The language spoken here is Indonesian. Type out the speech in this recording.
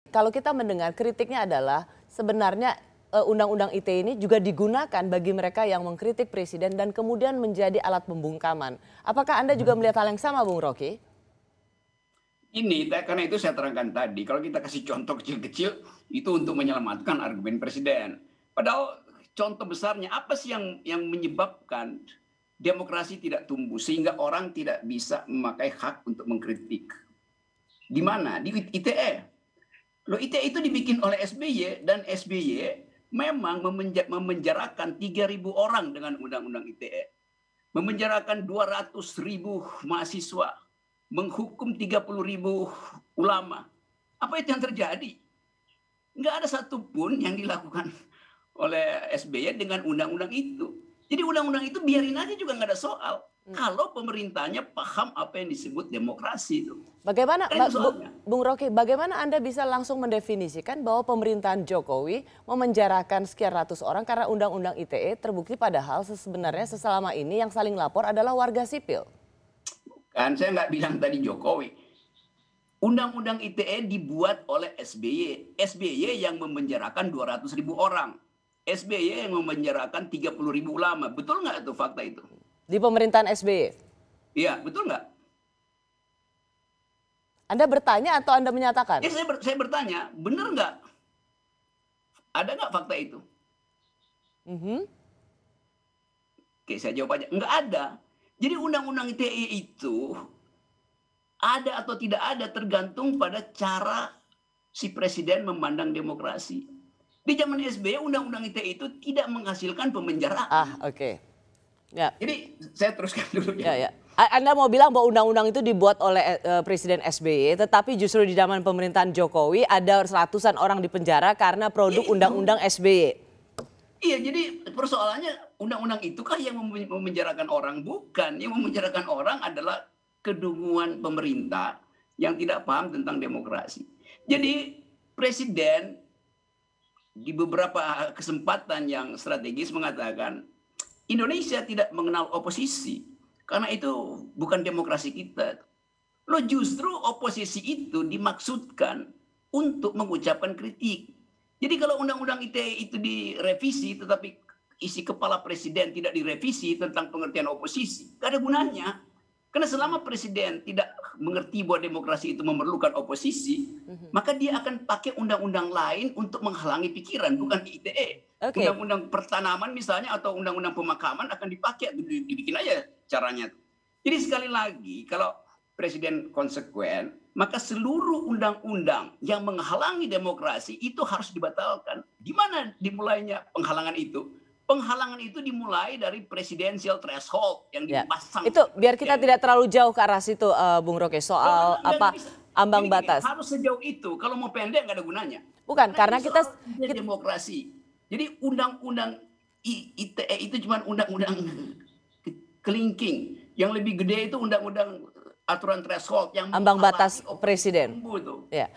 Kalau kita mendengar kritiknya adalah sebenarnya undang-undang ITE ini juga digunakan bagi mereka yang mengkritik presiden dan kemudian menjadi alat pembungkaman. Apakah Anda juga melihat hal yang sama, Bung Rocky? Karena itu saya terangkan tadi, kalau kita kasih contoh kecil-kecil, itu untuk menyelamatkan argumen presiden. Padahal contoh besarnya, apa sih yang menyebabkan demokrasi tidak tumbuh, sehingga orang tidak bisa memakai hak untuk mengkritik? Di mana? Di ITE. Loh, ITE itu dibikin oleh SBY, dan SBY memang memenjarakan 3.000 orang dengan undang-undang ITE. Memenjarakan 200.000 mahasiswa, menghukum 30.000 ulama. Apa itu yang terjadi? Nggak ada satupun yang dilakukan oleh SBY dengan undang-undang itu. Jadi undang-undang itu biarin aja juga nggak ada soal. Kalau pemerintahnya paham apa yang disebut demokrasi itu. Bagaimana, Itu soalnya. Bung Rocky, bagaimana Anda bisa langsung mendefinisikan bahwa pemerintahan Jokowi memenjarakan sekian ratus orang karena undang-undang ITE terbukti padahal sebenarnya selama ini yang saling lapor adalah warga sipil? Kan saya nggak bilang tadi Jokowi. Undang-undang ITE dibuat oleh SBY. SBY yang memenjarakan 200.000 orang. SBY yang memenjarakan 30.000 ulama. Betul nggak itu fakta itu? Di pemerintahan SBY? Iya, betul nggak? Anda bertanya atau Anda menyatakan? Ya, saya bertanya, benar nggak? Ada nggak fakta itu? Oke, saya jawab aja. Nggak ada. Jadi undang-undang ITE itu ada atau tidak ada tergantung pada cara si presiden memandang demokrasi. Di zaman SBY undang-undang ITE itu tidak menghasilkan pemenjaraan. Oke. Ya. Jadi saya teruskan dulu. Ya. Anda mau bilang bahwa undang-undang itu dibuat oleh Presiden SBY, tetapi justru di zaman pemerintahan Jokowi ada ratusan orang di penjara karena produk undang-undang SBY. Iya, jadi persoalannya undang-undang itukah yang memenjarakan orang? Bukan. Yang memenjarakan orang adalah kedunguan pemerintah yang tidak paham tentang demokrasi. Jadi presiden di beberapa kesempatan yang strategis mengatakan Indonesia tidak mengenal oposisi karena itu bukan demokrasi kita. Loh, justru oposisi itu dimaksudkan untuk mengucapkan kritik. Jadi kalau undang-undang ITE itu direvisi tetapi isi kepala presiden tidak direvisi tentang pengertian oposisi, gak ada gunanya. Karena selama presiden tidak mengerti bahwa demokrasi itu memerlukan oposisi, maka dia akan pakai undang-undang lain untuk menghalangi pikiran, bukan ITE. Undang-undang pertanaman misalnya atau undang-undang pemakaman akan dipakai, dibikin aja caranya. Jadi sekali lagi, kalau presiden konsekuen, maka seluruh undang-undang yang menghalangi demokrasi itu harus dibatalkan. Di mana dimulainya penghalangan itu? Penghalangan itu dimulai dari presidential threshold yang dipasang. Itu biar kita tidak terlalu jauh ke arah situ, Bung Rocky, soal ambang batas. Harus sejauh itu. Kalau mau pendek nggak ada gunanya. Bukan, karena kita demokrasi. Jadi undang-undang ITE itu cuma undang-undang kelingking. Yang lebih gede itu undang-undang aturan threshold yang ambang batas presiden. Itu. Ya.